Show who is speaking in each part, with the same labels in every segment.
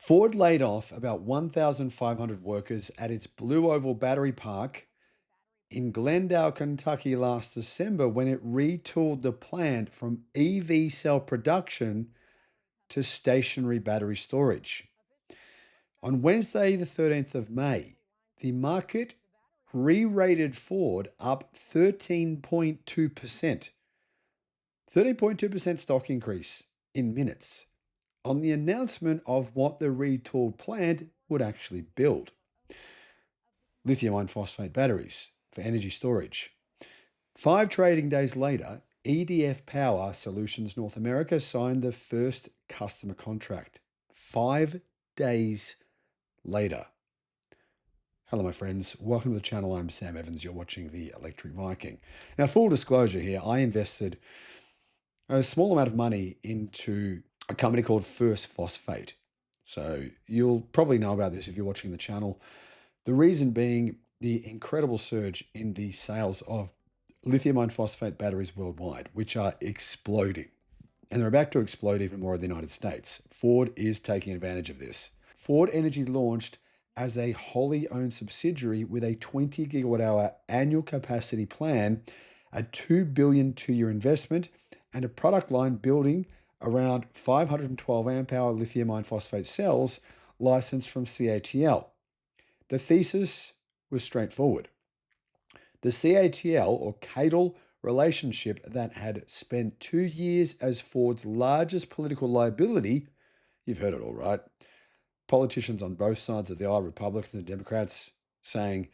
Speaker 1: Ford laid off about 1,500 workers at its Blue Oval Battery Park in Glendale, Kentucky last December when it retooled the plant from EV cell production to stationary battery storage. On Wednesday, the 13th of May, the market re-rated Ford up 13.2%. 13.2% stock increase in minutes on the announcement of what the retooled plant would actually build. Lithium iron phosphate batteries for energy storage. 5 trading days later, EDF Power Solutions North America signed the first customer contract. 5 days later. Hello, my friends. Welcome to the channel. I'm Sam Evans. You're watching the Electric Viking. Now, full disclosure here, I invested a small amount of money into a company called First Phosphate. So you'll probably know about this if you're watching the channel. The reason being the incredible surge in the sales of lithium iron phosphate batteries worldwide, which are exploding. And they're about to explode even more in the United States. Ford is taking advantage of this. Ford Energy launched as a wholly owned subsidiary with a 20 gigawatt hour annual capacity plan, a $2 billion 2-year investment, and a product line building around 512 amp hour lithium iron phosphate cells licensed from CATL. The thesis was straightforward. The CATL or CATL relationship that had spent 2 years as Ford's largest political liability, you've heard it all right, politicians on both sides of the aisle, Republicans and Democrats, saying,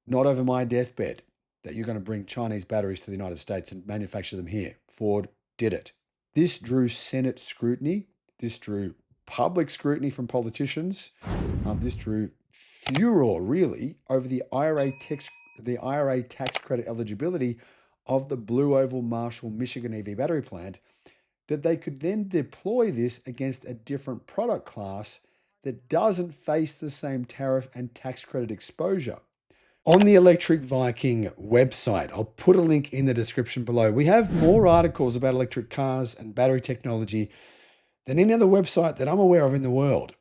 Speaker 1: not over my deathbed that you're going to bring Chinese batteries to the United States and manufacture them here. Ford did it. This drew Senate scrutiny. This drew public scrutiny from politicians. This drew furor, really, over the IRA tax credit eligibility of the Blue Oval Marshall, Michigan EV battery plant, that they could then deploy this against a different product class that doesn't face the same tariff and tax credit exposure. On the Electric Viking website, I'll put a link in the description below. We have more articles about electric cars and battery technology than any other website that I'm aware of in the world.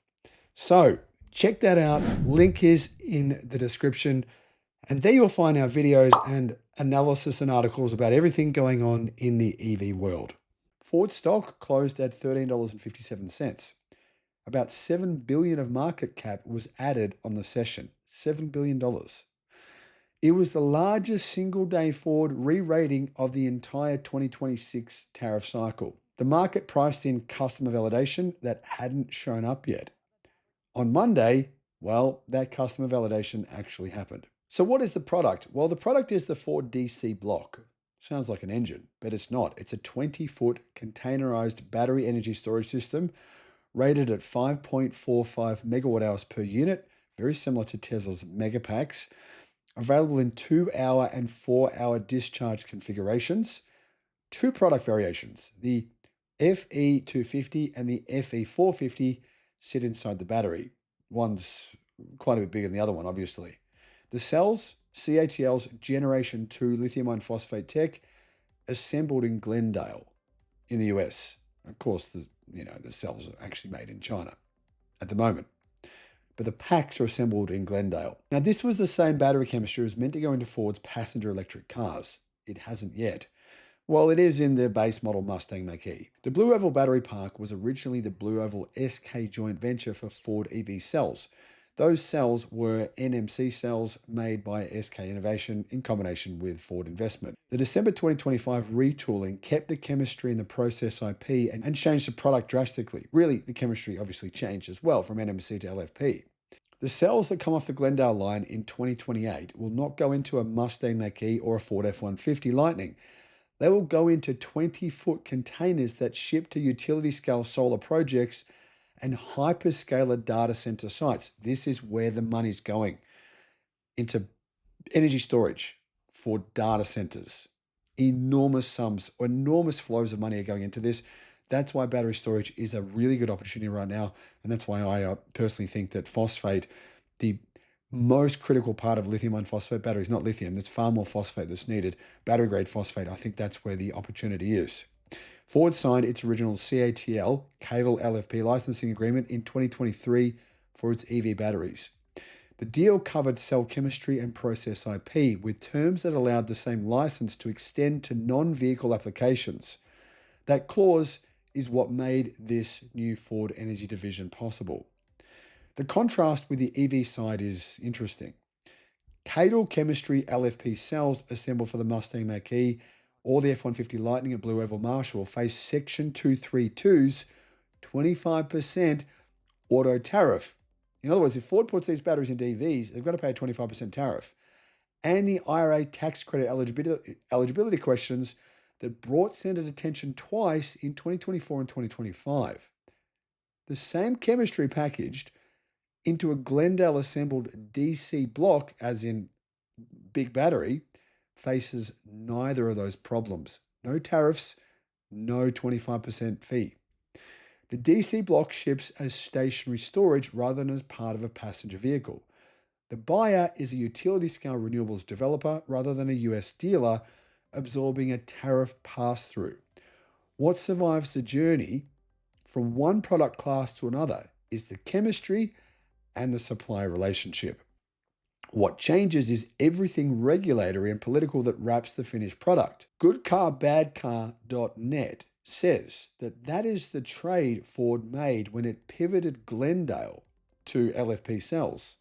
Speaker 1: So check that out. Link is in the description. And there you'll find our videos and analysis and articles about everything going on in the EV world. Ford stock closed at $13.57. About $7 billion of market cap was added on the session. $7 billion. It was the largest single-day Ford re-rating of the entire 2026 tariff cycle. The market priced in customer validation that hadn't shown up yet. On Monday, well, that customer validation actually happened. So what is the product? Well, the product is the Ford DC block. Sounds like an engine, but it's not. It's a 20-foot containerized battery energy storage system rated at 5.45 megawatt hours per unit, very similar to Tesla's Megapacks, available in 2-hour and 4-hour discharge configurations. 2 product variations, the FE250 and the FE450, sit inside the battery. One's quite a bit bigger than the other one, obviously. The cells, CATL's Generation 2 lithium iron phosphate tech, assembled in Glendale in the US. Of course, the cells are actually made in China at the moment, but the packs are assembled in Glendale. Now, this was the same battery chemistry that was meant to go into Ford's passenger electric cars. It hasn't yet. Well, it is in the base model Mustang Mach-E. The Blue Oval Battery Park was originally the Blue Oval SK joint venture for Ford EV cells. Those cells were NMC cells made by SK Innovation in combination with Ford Investment. The December 2025 retooling kept the chemistry and the process IP and changed the product drastically. Really, the chemistry obviously changed as well from NMC to LFP. The cells that come off the Glendale line in 2028 will not go into a Mustang Mach-E or a Ford F-150 Lightning. They will go into 20-foot containers that ship to utility-scale solar projects and hyperscaler data center sites. This is where the money's going, into energy storage for data centers. Enormous sums, enormous flows of money are going into this. That's why battery storage is a really good opportunity right now. And that's why I personally think that phosphate, the most critical part of lithium iron phosphate batteries, not lithium, there's far more phosphate that's needed. Battery grade phosphate, I think that's where the opportunity is. Ford signed its original CATL, CATL LFP licensing agreement in 2023 for its EV batteries. The deal covered cell chemistry and process IP with terms that allowed the same license to extend to non-vehicle applications. That clause is what made this new Ford Energy division possible. The contrast with the EV side is interesting. CATL Chemistry LFP cells assembled for the Mustang Mach-E or the F-150 Lightning and Blue Oval Marshall face Section 232's 25% auto tariff. In other words, if Ford puts these batteries into EVs, they've got to pay a 25% tariff. And the IRA tax credit eligibility questions that brought Senate attention twice in 2024 and 2025. The same chemistry packaged into a Glendale assembled DC block, as in big battery, faces neither of those problems. No tariffs, no 25% fee. The DC block ships as stationary storage rather than as part of a passenger vehicle. The buyer is a utility-scale renewables developer rather than a US dealer, absorbing a tariff pass-through. What survives the journey from one product class to another is the chemistry and the supply relationship. What changes is everything regulatory and political that wraps the finished product. GoodCarBadCar.net says that is the trade Ford made when it pivoted Glendale to LFP cells.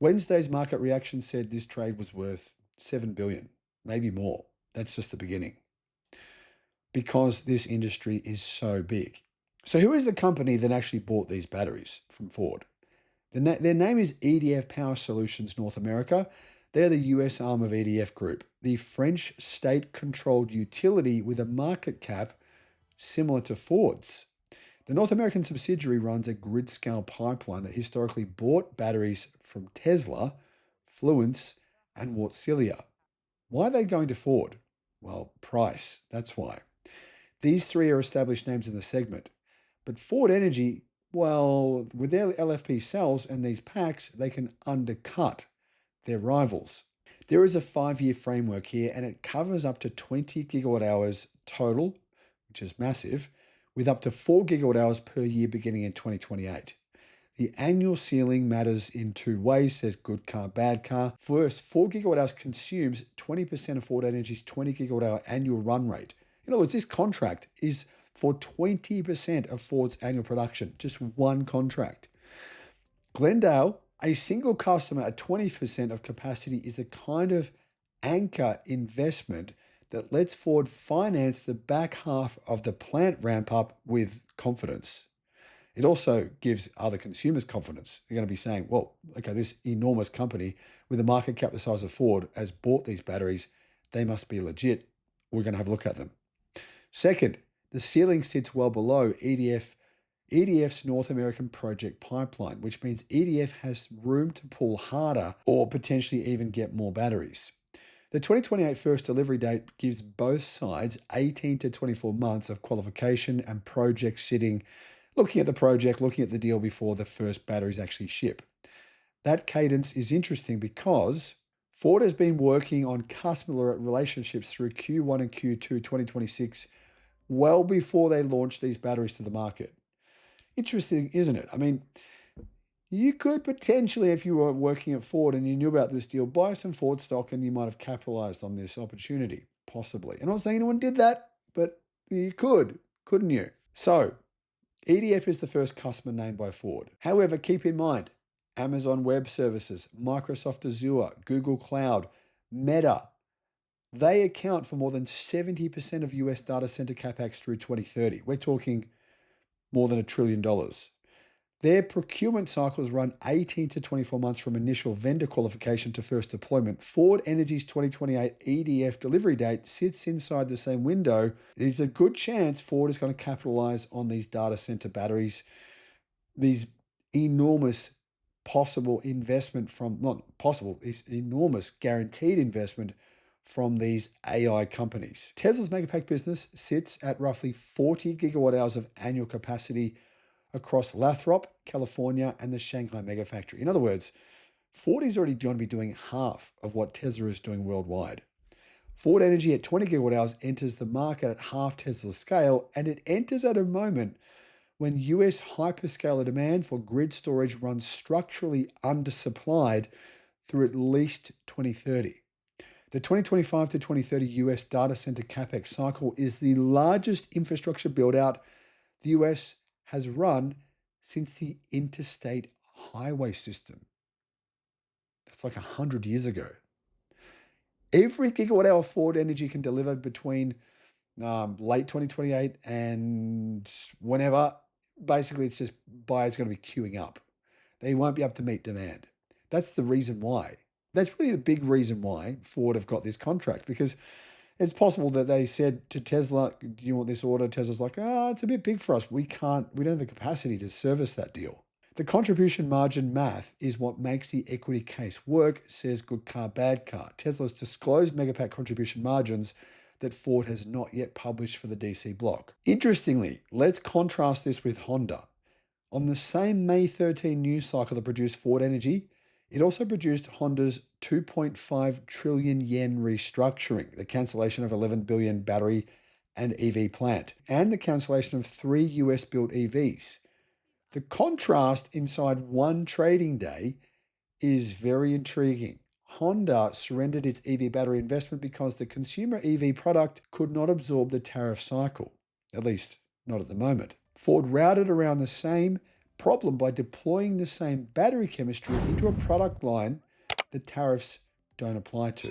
Speaker 1: Wednesday's market reaction said this trade was worth $7 billion, maybe more. That's just the beginning. Because this industry is so big. So who is the company that actually bought these batteries from Ford? Their name is EDF Power Solutions North America. They're the US arm of EDF Group, the French state-controlled utility with a market cap similar to Ford's. The North American subsidiary runs a grid-scale pipeline that historically bought batteries from Tesla, Fluence, and Wärtsilä. Why are they going to Ford? Well, price, that's why. These three are established names in the segment. But Ford Energy, well, with their LFP cells and these packs, they can undercut their rivals. There is a 5-year framework here, and it covers up to 20 gigawatt hours total, which is massive, with up to 4 gigawatt hours per year beginning in 2028. The annual ceiling matters in two ways, says Good Car, Bad Car. First, 4 gigawatt hours consumes 20% of Ford Energy's 20 gigawatt hour annual run rate. In other words, this contract is for 20% of Ford's annual production, just one contract. Glendale, a single customer at 20% of capacity, is a kind of anchor investment that lets Ford finance the back half of the plant ramp up with confidence. It also gives other consumers confidence. They're going to be saying, well, okay, this enormous company with a market cap the size of Ford has bought these batteries. They must be legit. We're going to have a look at them. Second, the ceiling sits well below EDF's North American project pipeline, which means EDF has room to pull harder or potentially even get more batteries. The 2028 first delivery date gives both sides 18 to 24 months of qualification and project sitting, looking at the project, looking at the deal before the first batteries actually ship. That cadence is interesting because Ford has been working on customer relationships through Q1 and Q2 2026 well before they launch these batteries to the market. Interesting, isn't it? I mean, you could potentially, if you were working at Ford and you knew about this deal, buy some Ford stock and you might have capitalized on this opportunity, possibly. I'm not saying anyone did that, but you could, couldn't you? So, EDF is the first customer named by Ford. However, keep in mind, Amazon Web Services, Microsoft Azure, Google Cloud, Meta, they account for more than 70% of US data center capex through 2030. We're talking more than $1 trillion. Their procurement cycles run 18 to 24 months from initial vendor qualification to first deployment. Ford Energy's 2028 EDF delivery date sits inside the same window. There's a good chance Ford is going to capitalize on these data center batteries, these enormous possible investment from, not possible, this enormous guaranteed investment from these AI companies. Tesla's Megapack business sits at roughly 40 gigawatt hours of annual capacity across Lathrop, California, and the Shanghai Megafactory. In other words, Ford is already going to be doing half of what Tesla is doing worldwide. Ford Energy at 20 gigawatt hours enters the market at half Tesla's scale, and it enters at a moment when US hyperscaler demand for grid storage runs structurally undersupplied through at least 2030. The 2025 to 2030 US data center capex cycle is the largest infrastructure build-out the US has run since the interstate highway system. That's like 100 years ago. Every gigawatt hour Ford Energy can deliver between late 2028 and whenever, basically it's just buyers going to be queuing up. They won't be able to meet demand. That's the reason why. That's really the big reason why Ford have got this contract, because it's possible that they said to Tesla, do you want this order? Tesla's like, it's a bit big for us. We don't have the capacity to service that deal. The contribution margin math is what makes the equity case work, says Good Car, Bad Car. Tesla's disclosed Megapack contribution margins that Ford has not yet published for the DC block. Interestingly, let's contrast this with Honda. On the same May 13 news cycle that produced Ford Energy, it also produced Honda's 2.5 trillion yen restructuring, the cancellation of 11 billion battery and EV plant, and the cancellation of 3 US-built EVs. The contrast inside one trading day is very intriguing. Honda surrendered its EV battery investment because the consumer EV product could not absorb the tariff cycle, at least not at the moment. Ford routed around the same problem by deploying the same battery chemistry into a product line that tariffs don't apply to.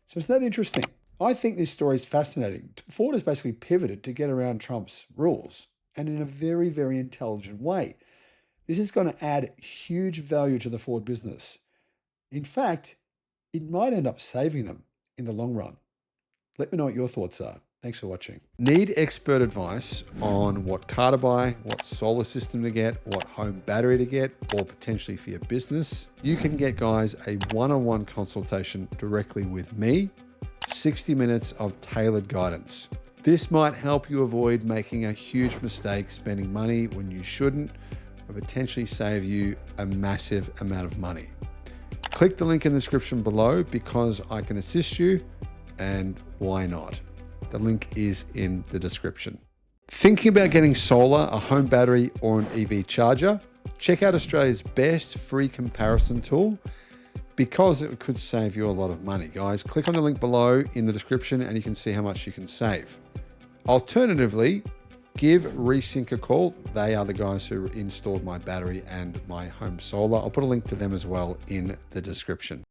Speaker 1: So isn't that interesting? I think this story is fascinating. Ford has basically pivoted to get around Trump's rules, and in a very, very intelligent way. This is going to add huge value to the Ford business. In fact, it might end up saving them in the long run. Let me know what your thoughts are. Thanks for watching. Need expert advice on what car to buy, what solar system to get, what home battery to get, or potentially for your business? You can get, guys, a one-on-one consultation directly with me, 60 minutes of tailored guidance. This might help you avoid making a huge mistake spending money when you shouldn't, or potentially save you a massive amount of money. Click the link in the description below because I can assist you, and why not? The link is in the description. Thinking about getting solar, a home battery, or an EV charger? Check out Australia's best free comparison tool because it could save you a lot of money. Guys, click on the link below in the description and you can see how much you can save. Alternatively, give Resync a call. They are the guys who installed my battery and my home solar. I'll put a link to them as well in the description.